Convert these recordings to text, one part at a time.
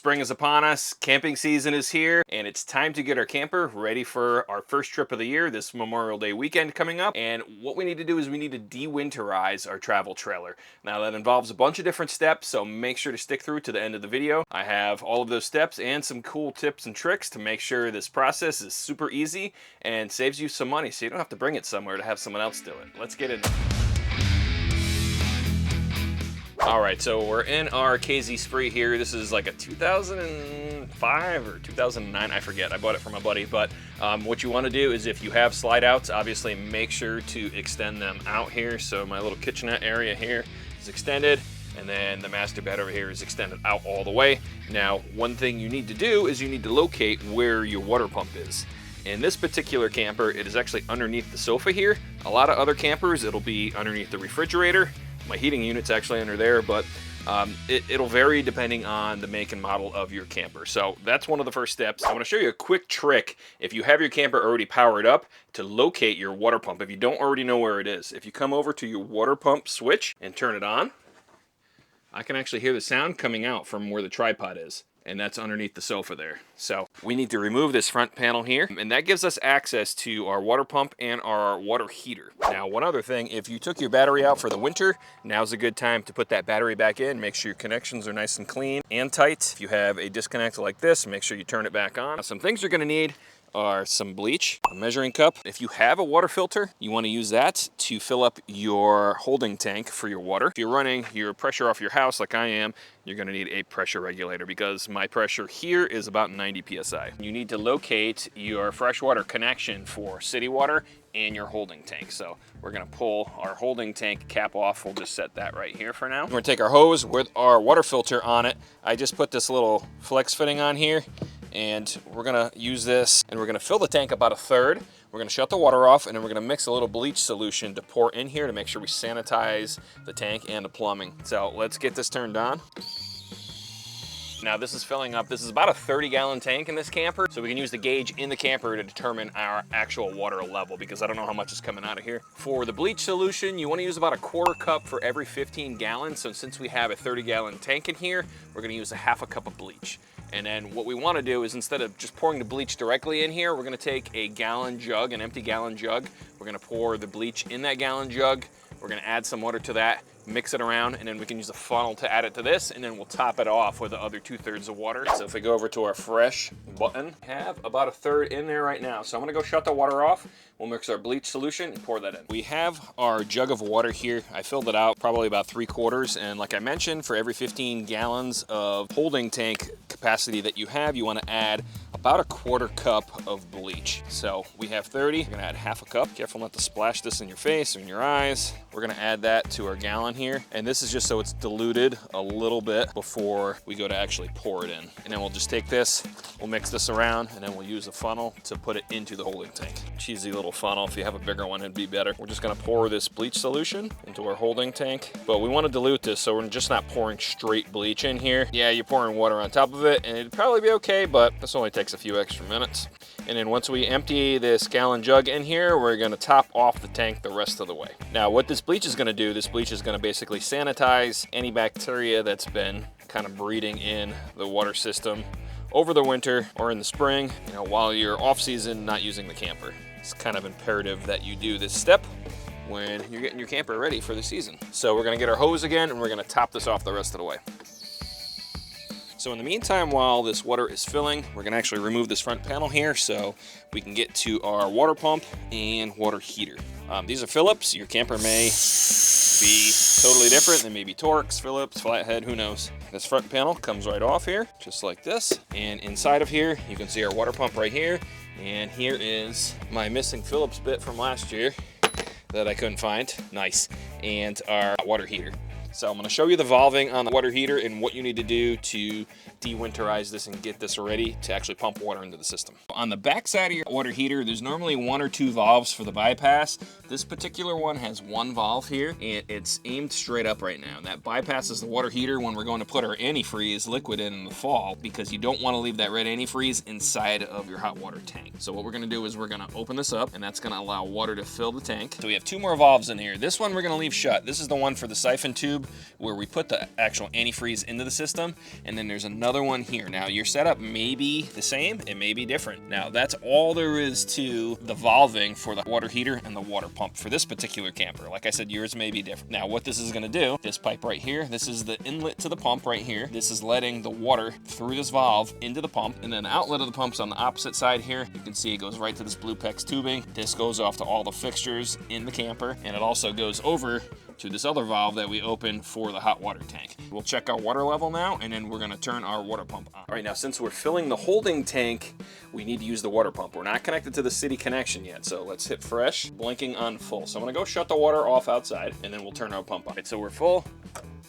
Spring is upon us, camping season is here, and it's time to get our camper ready for our first trip of the year, this Memorial Day weekend coming up. And what we need to do is we need to de-winterize our travel trailer. Now that involves a bunch of different steps, so make sure to stick through to the end of the video. I have all of those steps and some cool tips and tricks to make sure this process is super easy and saves you some money so you don't have to bring it somewhere to have someone else do it. Let's get into it. All right, so we're in our KZ Spree here. This is like a 2005 or 2009, I forget. I bought it from a buddy, but what you want to do is if you have slide outs, obviously make sure to extend them out here. So my little kitchenette area here is extended, and then the master bed over here is extended out all the way. Now, one thing you need to do is you need to locate where your water pump is. In this particular camper, it is actually underneath the sofa here. A lot of other campers, it'll be underneath the refrigerator. My heating unit's actually under there, but it'll vary depending on the make and model of your camper. So that's one of the first steps. I want to show you a quick trick if you have your camper already powered up to locate your water pump if you don't already know where it is. If you come over to your water pump switch and turn it on, I can actually hear the sound coming out from where the tripod is. And that's underneath the sofa there. So we need to remove this front panel here, and that gives us access to our water pump and our water heater. Now, one other thing, if you took your battery out for the winter, now's a good time to put that battery back in. Make sure your connections are nice and clean and tight. If you have a disconnect like this, make sure you turn it back on. Now, some things you're gonna need are some bleach, a measuring cup. If you have a water filter, you want to use that to fill up your holding tank for your water. If you're running your pressure off your house like I am, you're going to need a pressure regulator because my pressure here is about 90 psi. You need to locate your freshwater connection for city water and your holding tank. So we're going to pull our holding tank cap off. We'll just set that right here for now. We're going to take our hose with our water filter on it. I just put this little flex fitting on here, and we're gonna use this and we're gonna fill the tank about a third. We're gonna shut the water off, and then we're gonna mix a little bleach solution to pour in here to make sure we sanitize the tank and the plumbing. So let's get this turned on. Now this is filling up. This is about a 30-gallon tank in this camper, so we can use the gauge in the camper to determine our actual water level because I don't know how much is coming out of here. For the bleach solution, you want to use about a 1/4 cup for every 15 gallons. So since we have a 30-gallon tank in here, we're going to use a 1/2 cup of bleach. And then what we want to do is instead of just pouring the bleach directly in here, we're going to take a gallon jug, an empty gallon jug. We're going to pour the bleach in that gallon jug. We're going to add some water to that, mix it around, and then we can use a funnel to add it to this, and then we'll top it off with the other 2/3 of water. So if we go over to our fresh button, I have about a third in there right now. So I'm gonna go shut the water off. We'll mix our bleach solution and pour that in. We have our jug of water here. I filled it out probably about 3/4, and like I mentioned, for every 15 gallons of holding tank capacity that you have, you wanna add about a 1/4 cup of bleach. So we have 30, we're gonna add 1/2 cup. Careful not to splash this in your face or in your eyes. We're gonna add that to our gallon here. And this is just so it's diluted a little bit before we go to actually pour it in. And then we'll just take this, we'll mix this around, and then we'll use a funnel to put it into the holding tank. Cheesy little funnel. If you have a bigger one, it'd be better. We're just gonna pour this bleach solution into our holding tank, but we wanna dilute this so we're just not pouring straight bleach in here. Yeah, you're pouring water on top of it, and it'd probably be okay, but this only takes a few extra minutes. And then once we empty this gallon jug in here, we're gonna top off the tank the rest of the way. Now, what this bleach is gonna do, this bleach is gonna basically sanitize any bacteria that's been kind of breeding in the water system over the winter or in the spring, you know, while you're off season, not using the camper. It's kind of imperative that you do this step when you're getting your camper ready for the season. So we're gonna get our hose again, and we're gonna top this off the rest of the way. So in the meantime, while this water is filling, we're gonna actually remove this front panel here so we can get to our water pump and water heater. These are Phillips. Your camper may be totally different. They may be Torx, Phillips, flathead, who knows. This front panel comes right off here, just like this. And inside of here, you can see our water pump right here. And here is my missing Phillips bit from last year that I couldn't find. Nice. And our water heater. So I'm going to show you the valving on the water heater and what you need to do to de-winterize this and get this ready to actually pump water into the system. On the back side of your water heater, there's normally 1 or 2 valves for the bypass. This particular one has 1 valve here, and it's aimed straight up right now. That bypasses the water heater when we're going to put our antifreeze liquid in the fall, because you don't want to leave that red antifreeze inside of your hot water tank. So what we're going to do is we're going to open this up, and that's going to allow water to fill the tank. So we have 2 more valves in here. This one we're going to leave shut. This is the one for the siphon tube tube where we put the actual antifreeze into the system, and then there's another one here. Now your setup may be the same, it may be different. Now that's all there is to the valving for the water heater and the water pump for this particular camper. Like I said, yours may be different. Now what this is going to do, this pipe right here, this is the inlet to the pump right here. This is letting the water through this valve into the pump, and then the outlet of the pump's on the opposite side here. You can see it goes right to this blue PEX tubing. This goes off to all the fixtures in the camper, and it also goes over to this other valve that we open for the hot water tank. We'll check our water level now, and then we're gonna turn our water pump on. All right, now since we're filling the holding tank, we need to use the water pump. We're not connected to the city connection yet, so let's hit fresh, blinking on full. So I'm gonna go shut the water off outside, and then we'll turn our pump on. All right, so we're full.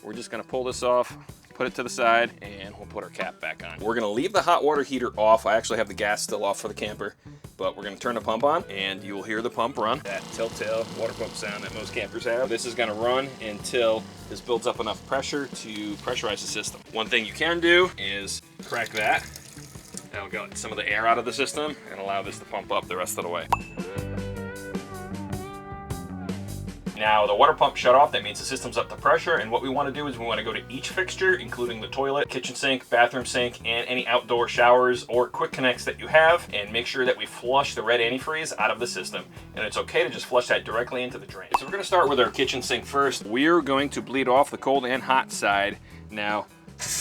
We're just gonna pull this off, put it to the side, and we'll put our cap back on. We're gonna leave the hot water heater off. I actually have the gas still off for the camper, but we're gonna turn the pump on, and you will hear the pump run. That telltale water pump sound that most campers have. This is gonna run until this builds up enough pressure to pressurize the system. One thing you can do is crack that. That'll get some of the air out of the system and allow this to pump up the rest of the way. Now the water pump shut off, that means the system's up to pressure, and what we want to do is we want to go to each fixture, including the toilet, kitchen sink, bathroom sink, and any outdoor showers or quick connects that you have, and make sure that we flush the red antifreeze out of the system. And it's okay to just flush that directly into the drain. So we're going to start with our kitchen sink first. We're going to bleed off the cold and hot side. Now,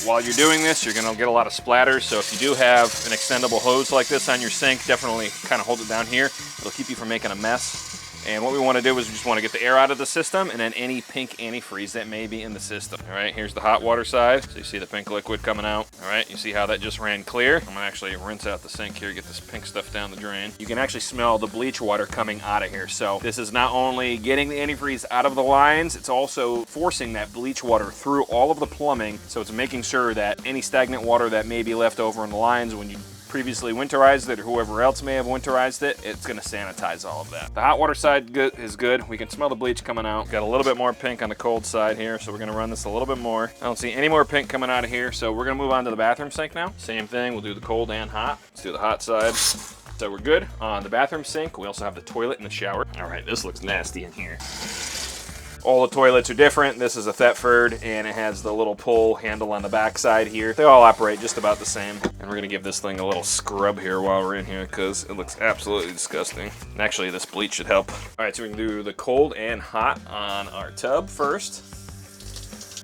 while you're doing this, you're going to get a lot of splatters, so if you do have an extendable hose like this on your sink, definitely kind of hold it down here. It'll keep you from making a mess. And what we want to do is we just want to get the air out of the system and then any pink antifreeze that may be in the system. All right, here's the hot water side. So you see the pink liquid coming out. All right, you see how that just ran clear? I'm gonna actually rinse out the sink here, get this pink stuff down the drain. You can actually smell the bleach water coming out of here. So this is not only getting the antifreeze out of the lines, it's also forcing that bleach water through all of the plumbing. So it's making sure that any stagnant water that may be left over in the lines when you previously winterized it, or whoever else may have winterized it, it's going to sanitize all of that. The hot water side is good. We can smell the bleach coming out. Got a little bit more pink on the cold side here, so we're going to run this a little bit more. I don't see any more pink coming out of here, so we're going to move on to the bathroom sink now. Same thing, we'll do the cold and hot. Let's do the hot side. So we're good on the bathroom sink. We also have the toilet and the shower. All right, this looks nasty in here. All the toilets are different. This is a Thetford, and it has the little pull handle on the back side here. They all operate just about the same. And we're gonna give this thing a little scrub here while we're in here because it looks absolutely disgusting. And actually, this bleach should help. All right, so we can do the cold and hot on our tub first.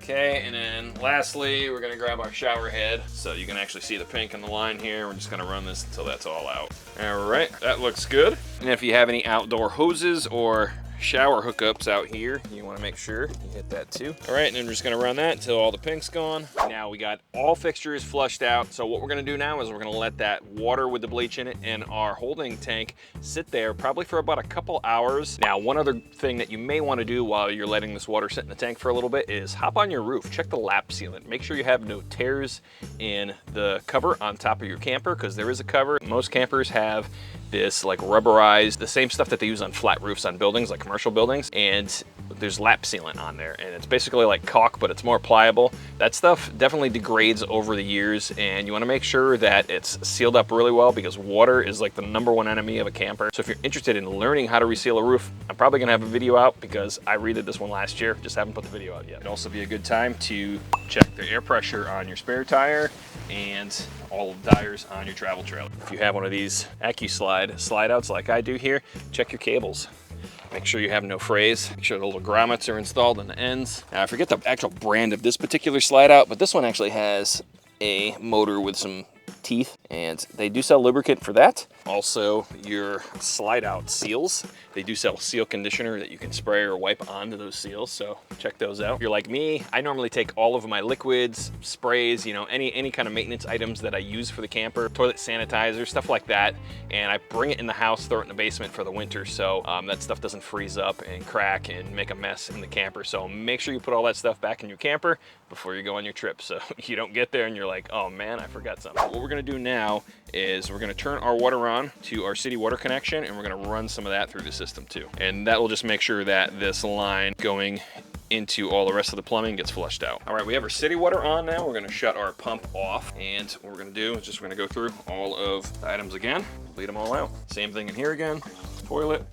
Okay, and then lastly, we're gonna grab our shower head. So you can actually see the pink in the line here. We're just gonna run this until that's all out. All right, that looks good. And if you have any outdoor hoses or shower hookups out here, you want to make sure you hit that too. All right, and then we're just going to run that until all the pink's gone. Now we got all fixtures flushed out, so what we're going to do now is we're going to let that water with the bleach in it and our holding tank sit there probably for about a couple hours. Now, one other thing that you may want to do while you're letting this water sit in the tank for a little bit is hop on your roof, check the lap sealant, make sure you have no tears in the cover on top of your camper, because there is a cover. Most campers have this like rubberized, the same stuff that they use on flat roofs on buildings, like commercial buildings, and there's lap sealant on there, and it's basically like caulk, but it's more pliable. That stuff definitely degrades over the years, and you want to make sure that it's sealed up really well, because water is like the #1 enemy of a camper. So if you're interested in learning how to reseal a roof, I'm probably gonna have a video out because I redid this one last year, just haven't put the video out yet. It'd also be a good time to check the air pressure on your spare tire and all of the tires on your travel trailer. If you have one of these slide outs like I do here, check your cables. Make sure you have no frays. Make sure the little grommets are installed on the ends. Now, I forget the actual brand of this particular slide out, but this one actually has a motor with some teeth, and they do sell lubricant for that. Also, your slide out seals. They do sell seal conditioner that you can spray or wipe onto those seals, so check those out. If you're like me, I normally take all of my liquids, sprays, you know, any kind of maintenance items that I use for the camper, toilet sanitizer, stuff like that, and I bring it in the house, throw it in the basement for the winter, so that stuff doesn't freeze up and crack and make a mess in the camper. So make sure you put all that stuff back in your camper before you go on your trip, so you don't get there and you're like, oh man, I forgot something. What we're gonna do now is we're gonna turn our water on to our city water connection, and we're gonna run some of that through the system too. And that will just make sure that this line going into all the rest of the plumbing gets flushed out. All right, we have our city water on now. We're gonna shut our pump off, and what we're gonna do is just we're gonna go through all of the items again, bleed them all out. Same thing in here again, toilet,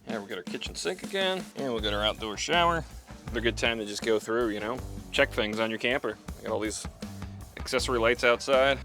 and we'll get our kitchen sink again, and we'll get our outdoor shower, a good time to just go through, you know, check things on your camper. Got all these accessory lights outside.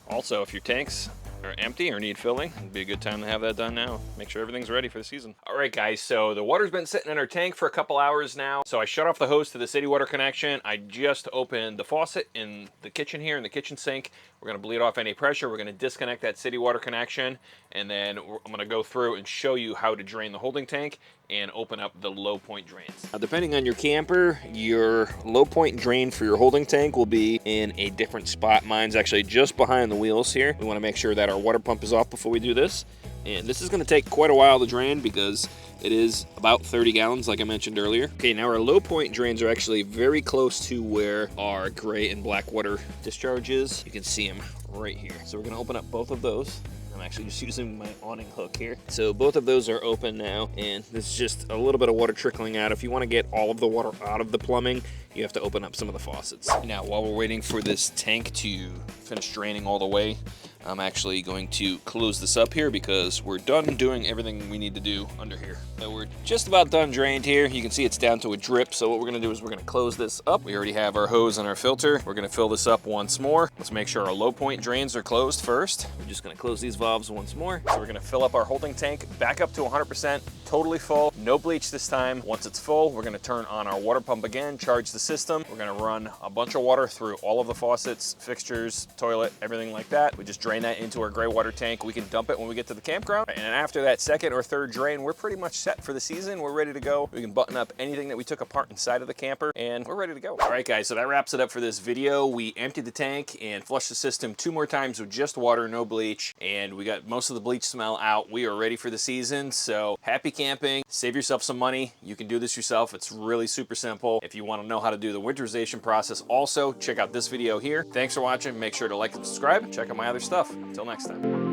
Also, if your tanks are empty or need filling, it'd be a good time to have that done now. Make sure everything's ready for the season. All right, guys, so the water's been sitting in our tank for a couple hours now. So I shut off the hose to the city water connection. I just opened the faucet in the kitchen here, in the kitchen sink. We're gonna bleed off any pressure. We're gonna disconnect that city water connection, and then I'm gonna go through and show you how to drain the holding tank and open up the low point drains. Now, depending on your camper, your low point drain for your holding tank will be in a different spot. Mine's actually just behind the wheels here. We wanna make sure that our water pump is off before we do this. And this is gonna take quite a while to drain because it is about 30 gallons, like I mentioned earlier. Okay, now our low point drains are actually very close to where our gray and black water discharge is. You can see them right here. So we're gonna open up both of those. I'm actually just using my awning hook here. So both of those are open now, and this is just a little bit of water trickling out. If you want to get all of the water out of the plumbing, you have to open up some of the faucets. Now, while we're waiting for this tank to finish draining all the way, I'm actually going to close this up here because we're done doing everything we need to do under here. So we're just about done drained here. You can see it's down to a drip. So what we're gonna do is we're gonna close this up. We already have our hose and our filter. We're gonna fill this up once more. Let's make sure our low point drains are closed first. We're just gonna close these valves once more. So we're gonna fill up our holding tank back up to 100%, totally full, no bleach this time. Once it's full, we're gonna turn on our water pump again, charge the system. We're gonna run a bunch of water through all of the faucets, fixtures, toilet, everything like that. We just drain that into our gray water tank. We can dump it when we get to the campground. And after that second or third drain, we're pretty much set for the season. We're ready to go. We can button up anything that we took apart inside of the camper, and we're ready to go. All right, guys, so that wraps it up for this video. We emptied the tank and flushed the system 2 more times with just water, no bleach, and we got most of the bleach smell out. We are ready for the season, so happy camping. Save yourself some money. You can do this yourself. It's really super simple. If you want to know how to do the winterization process also, check out this video here. Thanks for watching. Make sure to like and subscribe. Check out my other stuff. Until next time.